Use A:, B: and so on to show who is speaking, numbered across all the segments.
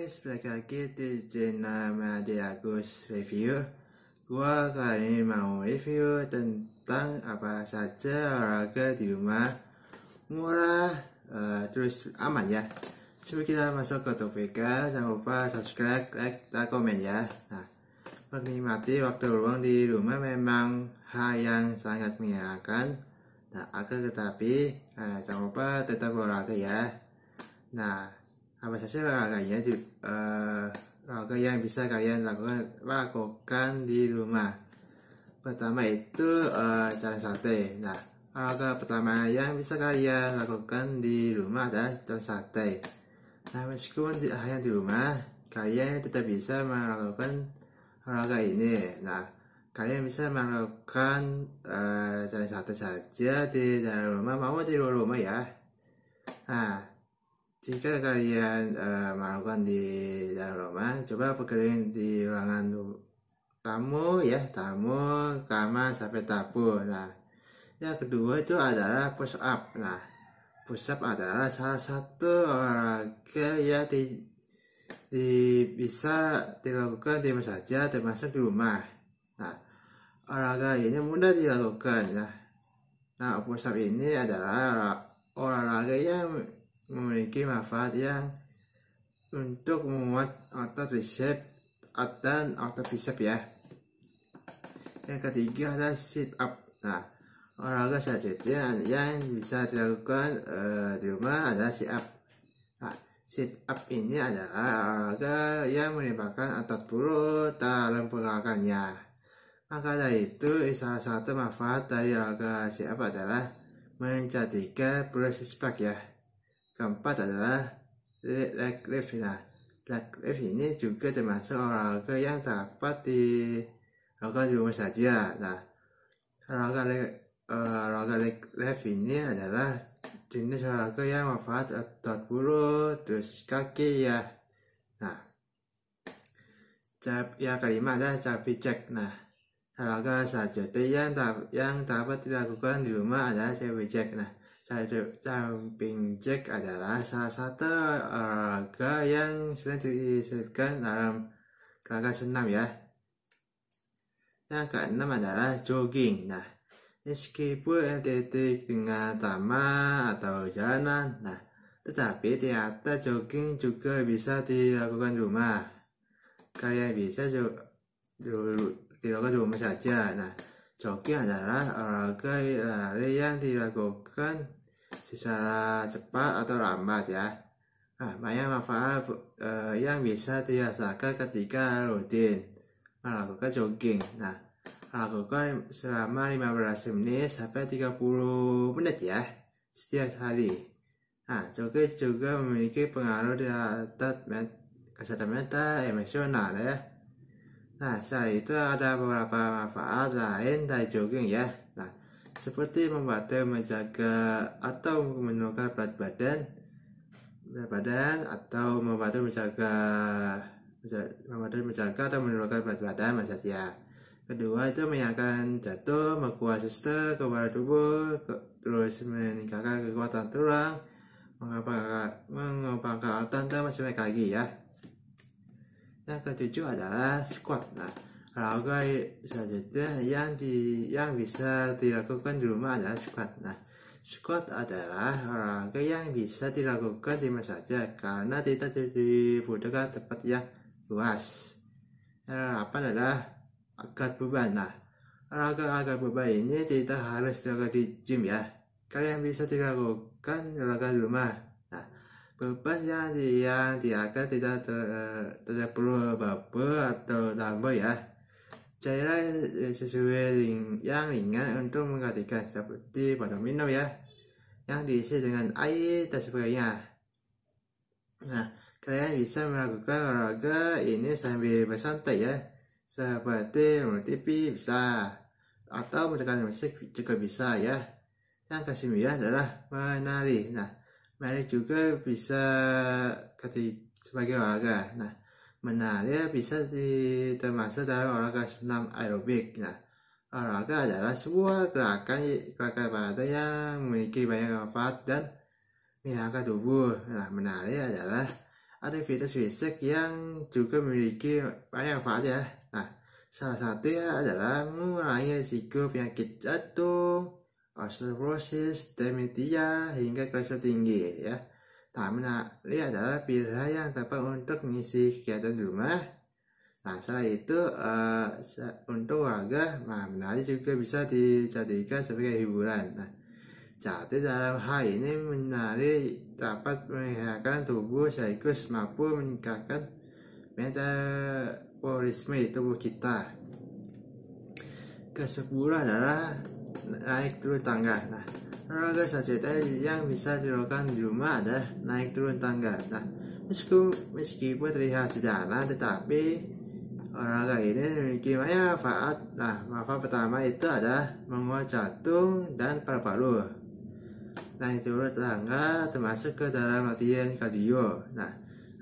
A: guys, balik lagi di channel Made Agus Review. Gua kali ini mau review tentang apa saja olahraga di rumah murah, terus aman ya. Sebelum kita masuk ke topiknya, jangan lupa subscribe, like, dan komen ya. Nah, menikmati waktu luang di rumah memang hal yang sangat menyenangkan. Nah, akan tetapi jangan lupa tetap olahraga ya. Nah, apa saja olahraganya olahraga yang bisa kalian lakukan di rumah. Pertama itu jalan santai. Nah, olahraga pertama yang bisa kalian lakukan di rumah adalah jalan santai. Nah, meskipun hanya di rumah, kalian tetap bisa melakukan olahraga ini. Nah, kalian bisa melakukan jalan santai saja di dalam rumah maupun di luar rumah ya. Nah, jika kalian melakukan di dalam rumah, coba berkeliling di ruangan tamu ya, tamu, kamar sampai dapur. Nah, yang kedua itu adalah push up. Nah, push up adalah salah satu olahraga yang bisa dilakukan di mana saja, termasuk di rumah. Nah, olahraga ini mudah dilakukan. Nah, push up ini adalah olahraga yang memiliki manfaat yang untuk menguat otot tricep dan otot bicep ya. Yang ketiga adalah sit up. Nah, olahraga selanjutnya yang bisa dilakukan di rumah adalah sit up. Nah, sit up ini adalah olahraga yang melibatkan otot perut dalam pergerakannya. Maka dari itu, salah satu manfaat dari olahraga sit up adalah menjadikan perut six pack ya. Keempat adalah leg lift. Nah, leg lift ini juga termasuk olahraga yang dapat dilakukan di rumah saja. Nah, olahraga leg lift ini adalah jenis olahraga yang manfaat otot perut, terus kaki ya. Nah, yang kelima adalah jumping jack. Nah, olahraga selanjutnya yang dapat dilakukan di rumah adalah jumping jack. Nah, jumping jack adalah salah satu olahraga yang sering diselipkan dalam gerakan senam ya. Yang keenam adalah jogging. Nah, meskipun identik dengan taman atau jalanan, tetapi ternyata jogging juga bisa dilakukan di rumah. Kalian bisa dilakukan di rumah saja. Nah, jogging adalah olahraga lari yang dilakukan secara cepat atau lambat ya. Nah, banyak manfaat yang bisa dirasakan ketika rutin melakukan jogging. Nah, lakukan selama 15 menit sampai 30 menit ya setiap hari. Nah, jogging juga memiliki pengaruh terhadap kesehatan mental, emosional ya. Nah, setelah itu ada beberapa manfaat lain dari jogging ya. Nah, seperti membantu menjaga atau menurunkan berat badan atau membantu menjaga atau menurunkan berat badan maksudnya. Kedua itu menghilangkan jatuh, memperkuat sistem kekebalan tubuh, terus meningkatkan kekuatan tulang, mengembangkan otot dan masih banyak lagi ya. Yang ketujuh adalah squat. Nah, olahraga selanjutnya yang bisa dilakukan di rumah adalah squat. Nah, squat adalah olahraga yang bisa dilakukan di mana saja karena tidak dibutuhkan tempat yang luas. Yang ke-8 adalah angkat beban. Nah, olahraga angkat beban ini tidak harus dilakukan di gym ya. Kalian bisa dilakukan olahraga di rumah. Beban yang diangkat tidak perlu barbel atau dumbbell ya. Cairan sesuai yang ringan untuk menggantikan seperti botol minum ya, yang diisi dengan air dan sebagainya. Nah, kalian bisa melakukan olahraga ini sambil bersantai ya, seperti menonton TV bisa, atau mendengarkan musik juga bisa ya. Yang ke-9 adalah menari. Nah, menari juga bisa sebagai olahraga. Nah, menari bisa termasuk dalam olahraga senam aerobik. Nah, olahraga adalah sebuah gerakan badan yang memiliki banyak manfaat dan menghilangkan tubuh. Nah, menari adalah aktivitas fisik yang juga memiliki banyak manfaat ya. Nah, salah satunya adalah mengurangi risiko penyakit jantung, osteoporosis, demensia, hingga kolesterol tinggi ya. Nah, menari adalah pilihan yang tepat untuk mengisi kegiatan di rumah. Nah, setelah itu untuk olahraga, menari juga bisa dijadikan sebagai hiburan. Nah, jadi dalam hal ini menari dapat menyehatkan tubuh sekaligus mampu meningkatkan metabolisme tubuh kita. Ke-10 adalah naik turun tangga. Nah, olahraga selanjutnya yang bisa dilakukan di rumah adalah naik turun tangga. Nah, meskipun terlihat sederhana, tetapi olahraga ini memiliki banyak manfaat. Nah, manfaat pertama itu adalah menguat jantung dan paru-paru. Naik turun tangga termasuk ke dalam latihan kardio. Nah,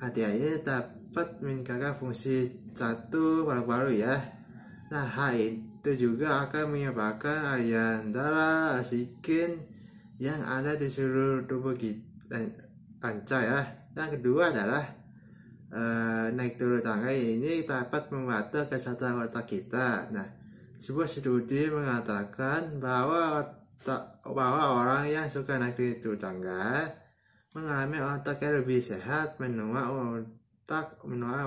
A: latihan ini dapat meningkatkan fungsi jantung paru-paru ya. Nah, hal itu juga akan menyebabkan aliran darah oksigen yang ada di seluruh tubuh kita lancar ya. Yang kedua adalah naik turun tangga ini dapat membantu kesehatan otak kita. Nah, sebuah studi mengatakan bahwa orang yang suka naik turun tangga mengalami otak yang lebih sehat, menua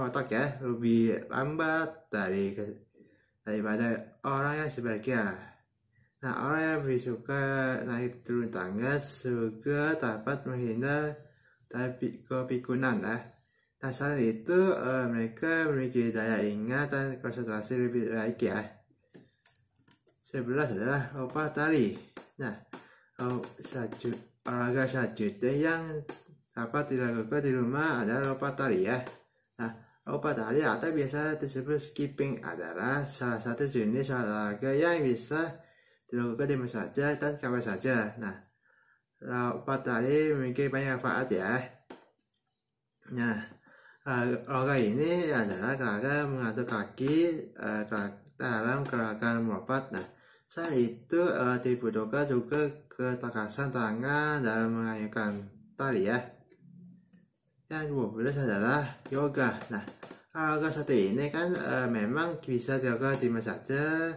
A: otak ya lebih lambat daripada orang yang sebaliknya. Nah, orang yang lebih suka naik turun tangga juga dapat menghindar dari kepikunan ya. Nah, selain itu mereka memiliki daya ingat dan konsentrasi lebih baik ya. 11 adalah lompat tali. Nah, olahraga selanjutnya yang dapat dilakukan di rumah adalah lompat tali ya. Nah, lompat tali atau biasa disebut skipping adalah salah satu jenis olahraga yang bisa dilakukan di mana saja dan kapan saja. Nah, lompat tali memiliki banyak manfaat ya. Nah, olahraga ini adalah olahraga mengatur kaki dalam gerakan melompat. Nah, selain itu dibutuhkan juga ketekanan tangan dalam mengayunkan tali ya. Yang 12 adalah yoga. Nah, olahraga satu ini kan memang bisa dilakukan di mana saja,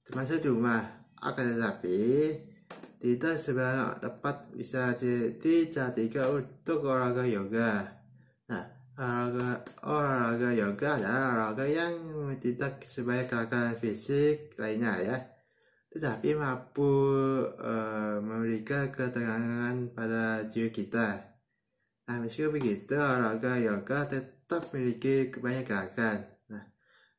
A: termasuk di rumah. Akan tetapi tidak sebenarnya tepat bisa dijadikan untuk olahraga yoga. Nah, olahraga yoga adalah olahraga yang tidak sebagai gerakan fisik lainnya ya, tetapi mampu memberikan ketenangan pada jiwa kita. Nah, meskipun begitu, olahraga yoga tetap memiliki banyak gerakan. Nah,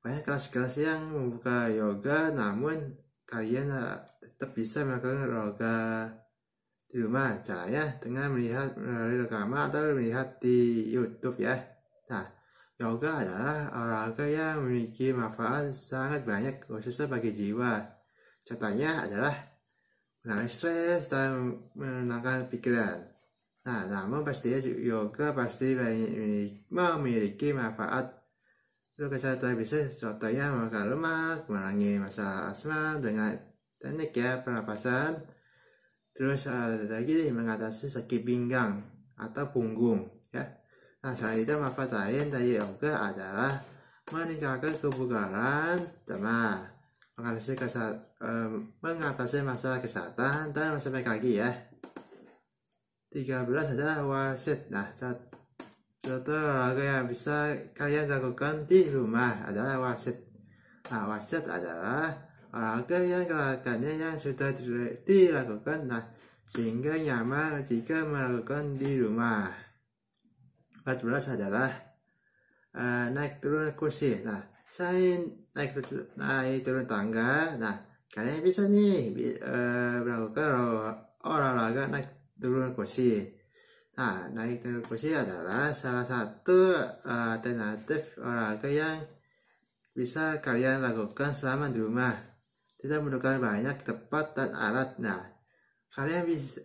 A: banyak kelas-kelas yang membuka yoga, namun kalian tetap bisa melakukan olahraga di rumah. Caranya dengan melihat melalui rekaman atau melihat di YouTube ya. Nah, yoga adalah olahraga yang memiliki manfaat sangat banyak khususnya bagi jiwa. Contohnya adalah mengurangi stres dan menenangkan pikiran. Nah, namun pastinya yoga pasti memiliki manfaat untuk kesehatan bisnis. Contohnya membakar lemak, mengurangi masalah asma dengan teknik ya pernapasan. Terus ada lagi mengatasi sakit pinggang atau punggung ya. Nah, selain itu manfaat lain dari yoga adalah meningkatkan kebugaran, mengatasi masalah kesehatan dan masih baik lagi ya. 13 adalah wasit. Nah, satu olahraga yang bisa kalian lakukan di rumah adalah wasit. Nah, wasit adalah olahraga yang gerakannya yang sudah dilakukan sehingga nyaman jika melakukan di rumah. 14 adalah naik turun kursi. Nah, selain naik turun tangga, kalian bisa nih melakukan olahraga naik turun kursi. Nah, naik turun kursi adalah salah satu alternatif olahraga yang bisa kalian lakukan selama di rumah. Tidak membutuhkan banyak tempat dan alat. Nah, kalian bisa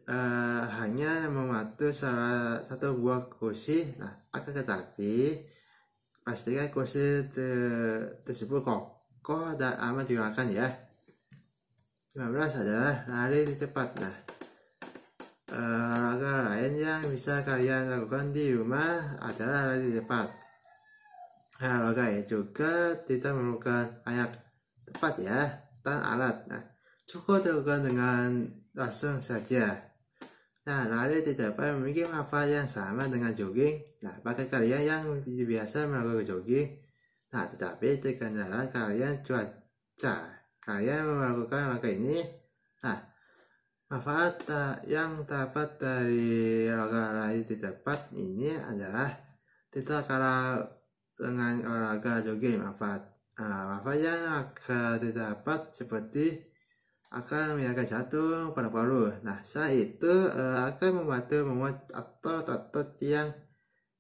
A: hanya mematuk salah satu buah kursi. Nah, akan tetapi pastikan kursi tersebut kokoh dan aman digunakan ya. 15 adalah lari di tempat. Nah, olahraga lain yang bisa kalian lakukan di rumah adalah lari cepat. Olahraga ini juga tidak memerlukan banyak tempat ya dan alat. Cukup dilakukan dengan langsung saja. Lari tidak dapat memiliki manfaat yang sama dengan jogging. Bagi kalian yang biasa melakukan jogging, tetapi terkendala kalian cuaca, kalian melakukan olahraga ini. Manfaat yang dapat dari olahraga lari cepat ini adalah tidak kalah dengan olahraga jogging. Manfaat yang akan didapat seperti akan menjaga jantung paru-paru. Selain itu akan membantu memuat otot yang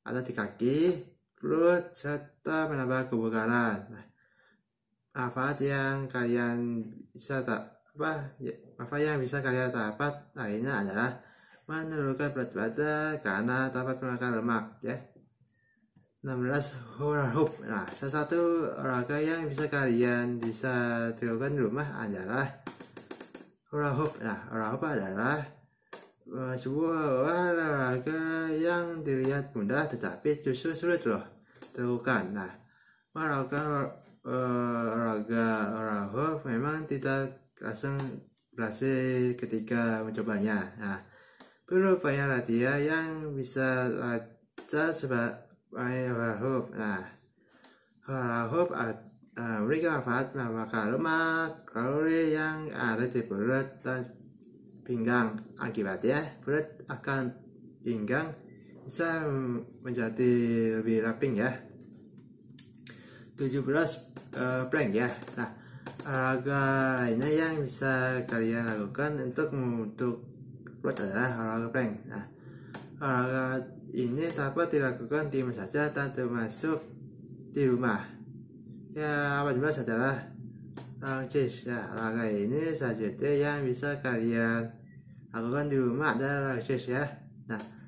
A: ada di kaki, perut, serta menambah kebugaran. Manfaat yang bisa kalian dapat lainnya adalah menurunkan berat badan karena dapat mengangkat lemak ya. 16. Hula hoop. Salah satu olahraga yang bisa kalian dilakukan di rumah adalah hula hoop. Hula hoop adalah sebuah olahraga yang dilihat mudah tetapi justru sulit loh dilakukan. Melakukan olahraga hula hoop memang tidak langsung berhasil ketika mencobanya. Perlu banyak latihan yang bisa lancar sebagai hula hoop. Hula hoop memberikan manfaat membakar lemak, kalori yang ada di perut dan pinggang. Akibatnya perut akan pinggang bisa menjadi lebih ramping ya. 17. Plank ya. Olahraga lainnya yang bisa kalian lakukan untuk perut adalah olahraga plank. Olahraga ini dapat dilakukan di mana saja dan termasuk di rumah. Apa jelas adalah lunges. Olahraga ini saja yang bisa kalian lakukan di rumah adalah lunges ya.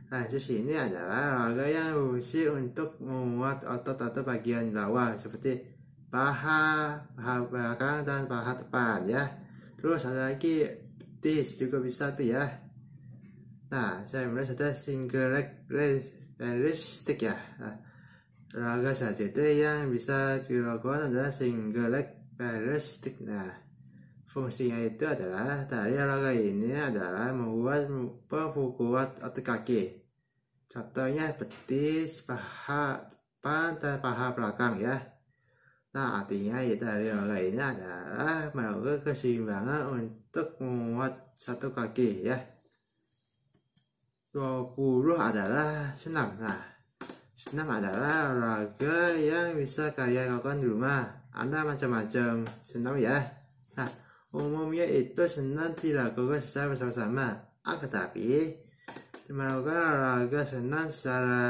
A: Lunges ini adalah olahraga yang berfungsi untuk memuat otot-otot bagian bawah seperti paha belakang dan paha depan ya. Terus ada lagi betis juga bisa tuh ya. Saya mulai ada single leg stick ya. Olahraga saja yang bisa dilakukan adalah single leg stick. Fungsinya itu adalah dari olahraga ini adalah membuat memperkuat otot kaki. Contohnya betis, paha depan dan paha belakang ya. Artinya dari olahraga ini adalah melakukan keseimbangan untuk memuat satu kaki ya. 20 adalah senam. Senam adalah olahraga yang bisa kalian lakukan di rumah. Ada macam-macam senam ya. Umumnya itu senam dilakukan secara bersama-sama. Tetapi melakukan olahraga senam secara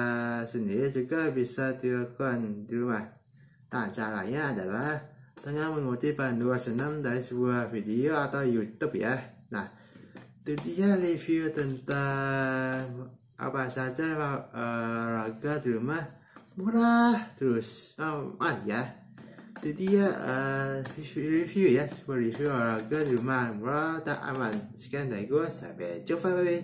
A: sendiri juga bisa dilakukan di rumah. Caranya adalah dengan mengikuti panduan senam dari sebuah video atau YouTube ya. Itu dia review tentang apa saja olahraga di rumah murah terus aman ya. Itu dia review ya, sebuah review olahraga di rumah murah dan aman. Sekian dari gue, sampai jumpa, bye.